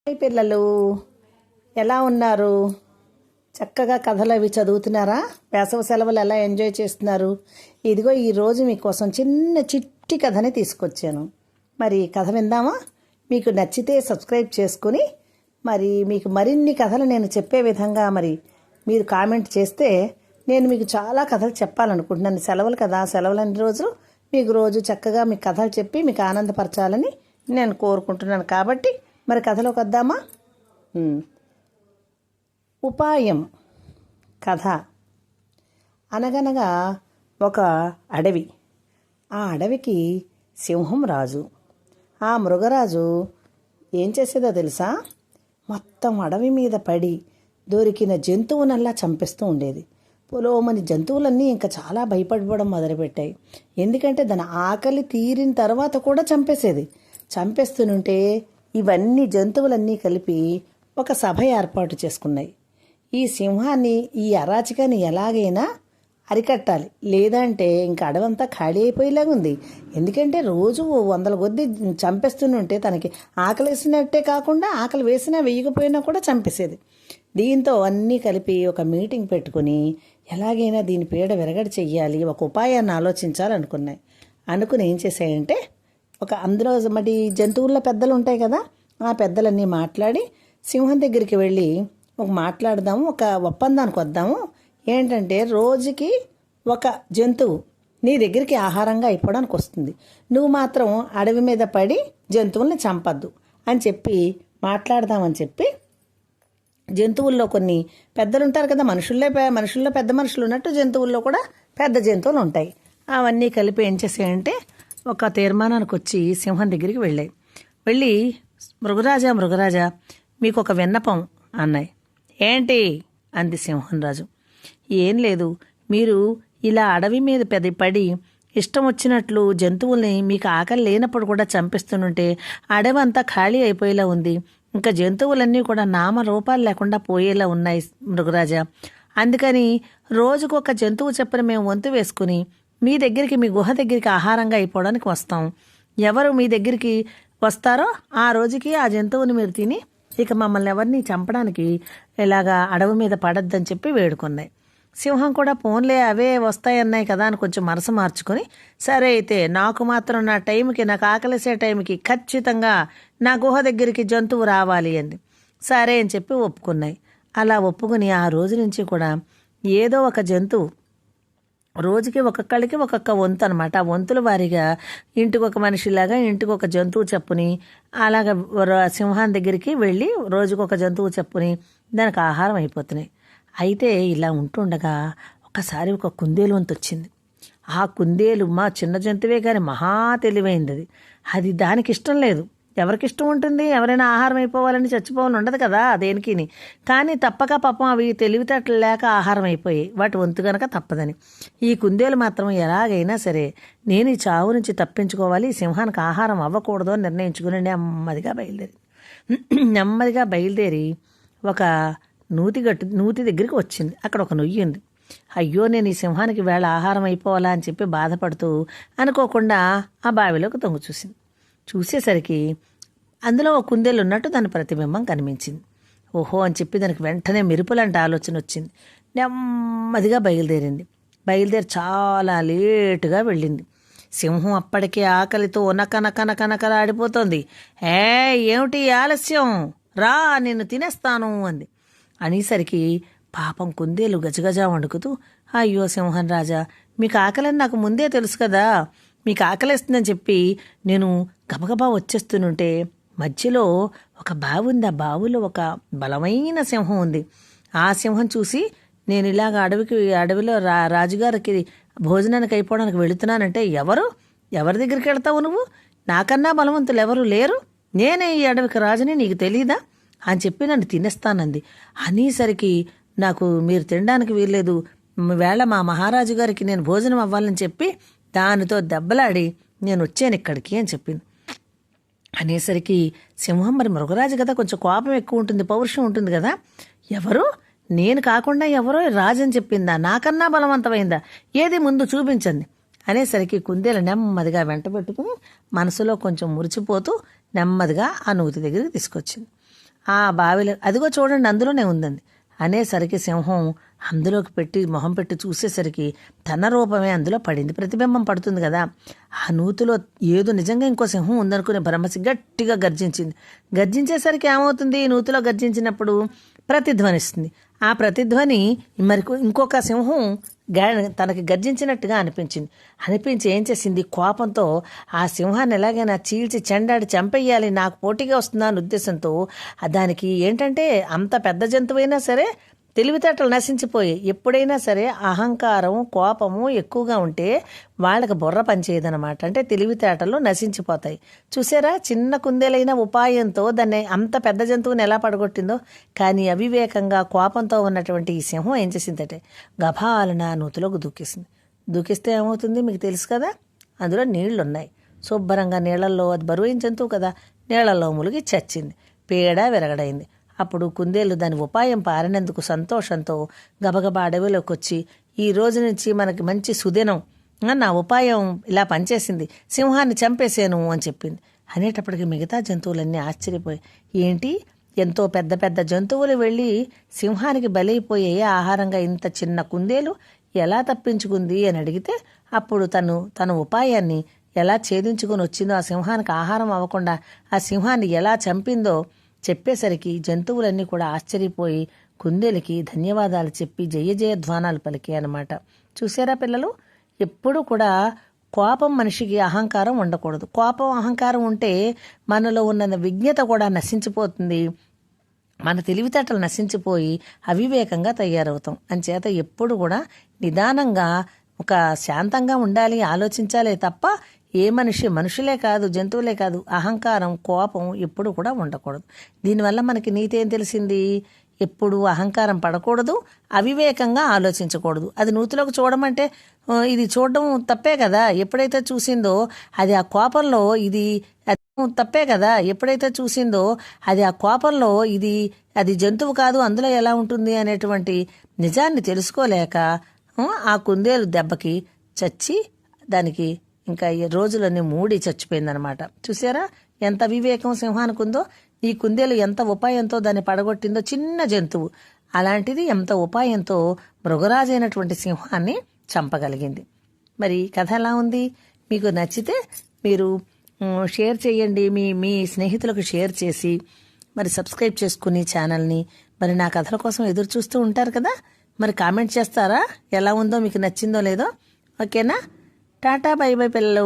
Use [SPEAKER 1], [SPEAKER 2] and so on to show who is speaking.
[SPEAKER 1] Hi పిల్లలు, ఎలా ఉన్నారు? చక్కగా కథలు అవి చదువుతున్నారా? వేసవి సెలవులు ఎలా ఎంజాయ్ చేస్తున్నారు? ఇదిగో ఈరోజు మీకోసం చిన్న చిట్టి కథని తీసుకొచ్చాను. మరి కథ విందామా? మీకు నచ్చితే సబ్స్క్రైబ్ చేసుకుని మరి మీకు మరిన్ని కథలు నేను చెప్పే విధంగా మరి మీరు కామెంట్ చేస్తే నేను మీకు చాలా కథలు చెప్పాలనుకుంటున్నాను. సెలవులు కదా, సెలవులని రోజు మీకు రోజు చక్కగా మీకు కథలు చెప్పి మీకు ఆనందపరచాలని నేను కోరుకుంటున్నాను. కాబట్టి మరి కథలోకి వద్దామా? ఉపాయం కథ. అనగనగా ఒక అడవి. ఆ అడవికి సింహం రాజు. ఆ మృగరాజు ఏం చేసేదో తెలుసా? మొత్తం అడవి మీద పడి దొరికిన జంతువునల్లా చంపేస్తూ ఉండేది. పొలోమని జంతువులన్నీ ఇంకా చాలా భయపడిపోవడం మొదలుపెట్టాయి. ఎందుకంటే దాని ఆకలి తీరిన తర్వాత కూడా చంపేసేది. చంపేస్తుంటే ఇవన్నీ జంతువులన్నీ కలిపి ఒక సభ ఏర్పాటు చేసుకున్నాయి. ఈ సింహాన్ని, ఈ అరాచకాన్ని ఎలాగైనా అరికట్టాలి, లేదంటే ఇంకా అడవంతా ఖాళీ అయిపోయేలాగా ఉంది. ఎందుకంటే రోజు 100 కొద్ది చంపేస్తుంటే తనకి ఆకలి వేసినట్టే కాకుండా ఆకలి వేసినా వేయకపోయినా కూడా చంపేసేది. దీంతో అన్నీ కలిపి ఒక మీటింగ్ పెట్టుకుని ఎలాగైనా దీని పీడ విరగడి చెయ్యాలి, ఒక ఉపాయాన్ని ఆలోచించాలనుకున్నాయి. అనుకుని ఏం చేశాయంటే అందులో మరి జంతువుల్లో పెద్దలు ఉంటాయి కదా, ఆ పెద్దలన్నీ మాట్లాడి సింహం దగ్గరికి వెళ్ళి మాట్లాడదాము, ఒక ఒప్పందానికి వద్దాము. ఏంటంటే రోజుకి ఒక జంతువు నీ దగ్గరికి ఆహారంగా అయిపోవడానికి వస్తుంది, నువ్వు మాత్రం అడవి మీద పడి జంతువుల్ని చంపద్దు అని చెప్పి మాట్లాడదామని చెప్పి జంతువుల్లో కొన్ని పెద్దలు ఉంటారు కదా, మనుషుల్లో పెద్ద మనుషులు ఉన్నట్టు జంతువుల్లో కూడా పెద్ద జంతువులు ఉంటాయి. అవన్నీ కలిపి ఏం చేసాయంటే ఒక తీర్మానానికి వచ్చి సింహం దగ్గరికి వెళ్ళి మృగరాజా మీకు ఒక విన్నపం అన్నాయి. ఏంటి అంది సింహం రాజు. ఏం లేదు, మీరు ఇలా అడవి మీద పడి ఇష్టం వచ్చినట్లు జంతువుల్ని మీకు ఆకలి లేనప్పుడు కూడా చంపిస్తుంటే అడవి అంతా ఖాళీ అయిపోయేలా ఉంది. ఇంకా జంతువులన్నీ కూడా నామరూపాలు లేకుండా పోయేలా ఉన్నాయి మృగరాజా. అందుకని రోజుకొక జంతువు చెప్పని మేము వంతు వేసుకుని మీ దగ్గరికి, మీ గుహ దగ్గరికి ఆహారంగా అయిపోవడానికి వస్తాం. ఎవరు మీ దగ్గరికి వస్తారో ఆ రోజుకి ఆ జంతువుని మీరు తిని ఇక మమ్మల్ని ఎవరిని చంపడానికి ఇలాగా అడవి మీద పడద్దని చెప్పి వేడుకున్నాయి. సింహం కూడా పోన్లే అవే వస్తాయన్నాయి కదా అని కొంచెం మనసు మార్చుకొని, సరే అయితే నాకు మాత్రం నా టైంకి, నాకు ఆకలిసే టైంకి ఖచ్చితంగా నా గుహ దగ్గరికి జంతువు రావాలి అంది. సరే అని చెప్పి ఒప్పుకున్నాయి. అలా ఒప్పుకుని ఆ రోజు నుంచి కూడా ఏదో ఒక జంతువు రోజుకి ఒక్కొక్కడికి ఒక్కొక్క వంతు అనమాట. ఆ వంతుల వారిగా ఇంటికి ఒక మనిషిలాగా ఇంటికి ఒక జంతువు చెప్పుని అలాగ సింహాన్ దగ్గరికి వెళ్ళి రోజుకొక జంతువు చెప్పుని దానికి ఆహారం అయిపోతున్నాయి. అయితే ఇలా ఉంటుండగా ఒకసారి ఒక కుందేలు వంతు వచ్చింది. ఆ కుందేలు మా చిన్న జంతువే కానీ మహా తెలివైంది. అది దానికి ఇష్టం లేదు. ఎవరికి ఇష్టం ఉంటుంది? ఎవరైనా ఆహారం అయిపోవాలని చచ్చిపోవాలని ఉండదు కదా దేనికి. కానీ తప్పక పాపం అవి తెలివితేటలు లేక ఆహారం అయిపోయాయి, వాటి వంతు గనక తప్పదని. ఈ కుందేలు మాత్రం ఎలాగైనా సరే నేను ఈ చావు నుంచి తప్పించుకోవాలి, సింహానికి ఆహారం అవ్వకూడదు అని నిర్ణయించుకుని నెమ్మదిగా బయలుదేరి ఒక నూతి దగ్గరికి వచ్చింది. అక్కడ ఒక నొయ్యి ఉంది. అయ్యో, నేను ఈ సింహానికి వేళ ఆహారం అయిపోవాలా అని చెప్పి బాధపడుతూ అనుకోకుండా ఆ బావిలోకి తొంగి చూసేసరికి అందులో ఒక కుందేలు ఉన్నట్టు దాని ప్రతిబింబం కనిపించింది. ఓహో అని చెప్పి దానికి వెంటనే మెరుపులాంటి ఆలోచన వచ్చింది. నెమ్మదిగా బయలుదేరి చాలా లేటుగా వెళ్ళింది. సింహం అప్పటికే ఆకలితో నకనకనకనకలాడిపోతోంది. ఏమిటి ఆలస్యం, రా నిన్ను తినేస్తాను అంది. అనేసరికి పాపం కుందేలు గజగజ వణుకుతూ, అయ్యో సింహం రాజా, మీకు ఆకలని నాకు ముందే తెలుసు కదా, మీకు ఆకలిస్తుందని చెప్పి నేను గబగబా వచ్చేస్తుంటే మధ్యలో ఒక బావి ఉంది. ఆ బావిలో ఒక బలమైన సింహం ఉంది. ఆ సింహం చూసి నేను ఇలాగ అడవిలో రాజుగారికి భోజనానికి అయిపోవడానికి వెళుతున్నానంటే ఎవరి దగ్గరికి వెళ్తావు నువ్వు? నాకన్నా బలవంతులు ఎవరు లేరు, నేనే ఈ అడవికి రాజుని, నీకు తెలీదా అని చెప్పి నన్ను తినేస్తానంది. అనేసరికి నాకు మీరు తినడానికి వీల్లేదు, వేళ మా మహారాజు గారికి నేను భోజనం అవ్వాలని చెప్పి దానితో దెబ్బలాడి నేను వచ్చాను ఇక్కడికి అని చెప్పింది. అనేసరికి సింహం మరి మృగరాజు కదా, కొంచెం కోపం ఎక్కువ ఉంటుంది, పౌరుషం ఉంటుంది కదా, ఎవరు నేను కాకుండా ఎవరో రాజని చెప్పిందా, నాకన్నా బలవంతమైందా, ఏది ముందు చూపించండి అనేసరికి కుందేలు నెమ్మదిగా వెంట పెట్టుకుని మనసులో కొంచెం మురిచిపోతూ నెమ్మదిగా ఆ నూతి దగ్గరికి తీసుకొచ్చింది. ఆ బావిలో అదిగో చూడండి అందులోనే ఉందండి అనేసరికి సింహం అందులోకి పెట్టి మొహం పెట్టి చూసేసరికి తన రూపమే అందులో పడింది. ప్రతిబింబం పడుతుంది కదా, ఆ నూతిలో ఏదో నిజంగా ఇంకో సింహం ఉందనుకునే భ్రమసి గట్టిగా గర్జించింది. గర్జించేసరికి ఏమవుతుంది, నూతిలో గర్జించినప్పుడు ప్రతిధ్వనిస్తుంది. ఆ ప్రతిధ్వని మరి ఇంకొక సింహం తనకి గర్జించినట్టుగా అనిపించి ఏం చేసింది, కోపంతో ఆ సింహాన్ని ఎలాగైనా చీల్చి చెండాడి చంపేయాలి, నాకు పోటీగా వస్తుందా అనే ఉద్దేశంతో దానికి ఏంటంటే అంత పెద్ద జంతువైనా సరే తెలివితేటలు నశించిపోయాయి. ఎప్పుడైనా సరే అహంకారం కోపము ఎక్కువగా ఉంటే వాళ్ళకి బుర్ర పనిచేయదనమాట. అంటే తెలివితేటలు నశించిపోతాయి. చూసారా, చిన్న కుందేలైన ఉపాయంతో దాన్ని అంత పెద్ద జంతువుని ఎలా పడగొట్టిందో. కానీ అవివేకంగా కోపంతో ఉన్నటువంటి ఈ సింహం ఏం చేసిందంటే గభాలన నూతిలోకి దూకిస్తే ఏమవుతుంది మీకు తెలుసు కదా, అందులో నీళ్లు ఉన్నాయి. శుభ్రంగా నీళ్లలో, అది బరువైన జంతువు కదా, నీళ్లలో ములిగి చచ్చింది, పేడ విరగడైంది. అప్పుడు కుందేలు దాని ఉపాయం పారినందుకు సంతోషంతో గబగబా అడవిలోకి వచ్చి, ఈ రోజు నుంచి మనకి మంచి సుదినం, నా ఉపాయం ఇలా పనిచేసింది, సింహాన్ని చంపేశాను అని చెప్పింది. అనేటప్పటికి మిగతా జంతువులన్నీ ఆశ్చర్యపోయాయి. ఏంటి, ఎంతో పెద్ద పెద్ద జంతువులు వెళ్ళి సింహానికి బలైపోయాయి, ఆహారంగా ఇంత చిన్న కుందేలు ఎలా తప్పించుకుంది అని అడిగితే అప్పుడు తన ఉపాయాన్ని ఎలా ఛేదించుకుని వచ్చిందో, ఆ సింహానికి ఆహారం అవ్వకుండా ఆ సింహాన్ని ఎలా చంపిందో చెప్పేసరికి జంతువులన్నీ కూడా ఆశ్చర్యపోయి కుందేలుకి ధన్యవాదాలు చెప్పి జయధ్వానాలు పలికాయి అన్నమాట. చూసారా పిల్లలు, ఎప్పుడు కూడా కోపం మనిషికి అహంకారం ఉండకూడదు. కోపం అహంకారం ఉంటే మనలో ఉన్న విజ్ఞత కూడా నశించిపోతుంది, మన తెలివితేటలు నశించిపోయి అవివేకంగా తయారవుతాం. అంచేత ఎప్పుడు కూడా నిదానంగా ఒక శాంతంగా ఉండాలి, ఆలోచించాలే తప్ప ఏ మనుషులే కాదు, జంతువులే కాదు, అహంకారం కోపం ఎప్పుడు కూడా ఉండకూడదు. దీనివల్ల మనకి నీతి ఏం తెలిసింది, ఎప్పుడు అహంకారం పడకూడదు, అవివేకంగా ఆలోచించకూడదు. అది నూతిలోకి చూడమంటే ఇది చూడడం తప్పే కదా, ఎప్పుడైతే చూసిందో అది ఆ కోపంలో ఇది తప్పే కదా, ఎప్పుడైతే చూసిందో అది ఆ కోపంలో అది జంతువు కాదు, అందులో ఎలా ఉంటుంది అనేటువంటి నిజాన్ని తెలుసుకోలేక ఆ కుందేలు దెబ్బకి చచ్చి దానికి ఇంకా రోజులన్నీ మూడి చచ్చిపోయిందనమాట. చూసారా ఎంత వివేకం సింహానికి ఉందో, ఈ కుందేలు ఎంత ఉపాయంతో దాన్ని పడగొట్టిందో, చిన్న జంతువు అలాంటిది ఎంత ఉపాయంతో మృగరాజు అయినటువంటి సింహాన్ని చంపగలిగింది. మరి కథ ఎలా ఉంది, మీకు నచ్చితే మీరు షేర్ చేయండి, మీ స్నేహితులకు షేర్ చేసి మరి సబ్స్క్రైబ్ చేసుకుని ఛానల్ని. మరి నా కథల కోసం ఎదురు చూస్తూ ఉంటారు కదా, మరి కామెంట్ చేస్తారా ఎలా ఉందో, మీకు నచ్చిందో లేదో. ఓకేనా, టాటా బై బై పిల్లలు.